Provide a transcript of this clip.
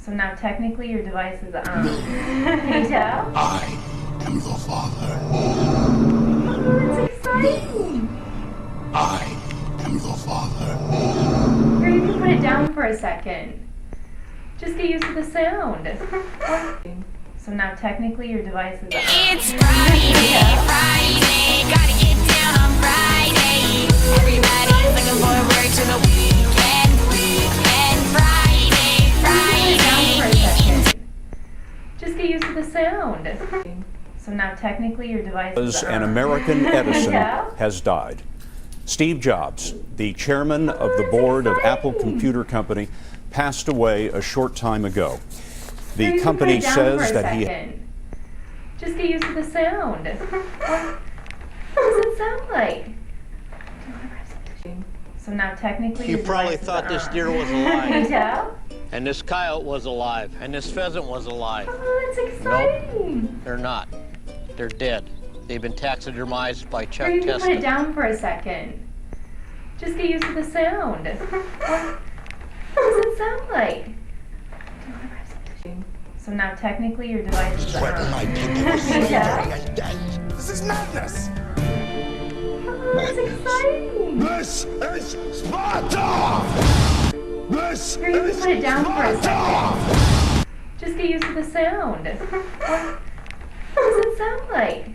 So now technically your device is on. Can you tell? I am your father. Oh, that's exciting. I am your father. Here, you can put it down for a second. Just get used to the sound. So now technically your device is on. It's Friday, Friday, gotta get down on Friday. Everybody's looking forward to the weekend, Friday, Friday. Just get used to the sound. So now technically your device is on. An American Edison Yeah. has died. Steve Jobs, the chairman of the board of Apple Computer Company, passed away a short time ago. Here, The you can company put it down for says a that he second. Just get used to the sound. What does it sound like? So now technically You your probably device is thought this on. deer was Can you alive, tell? and this coyote was alive, and this pheasant was alive. Oh, that's exciting. They're not. They're dead. They've been taxidermized by Chuck Here, you can put it Testa. down for a second. Just get used to the sound. What does it sound like? So now technically your device is on. Whether my people Can are you slavery tell? and death. This is madness. Oh, that's exciting. This is Sparta! This Here, you can is put it down for a Sparta! second. Just get used to the sound. What does it sound like?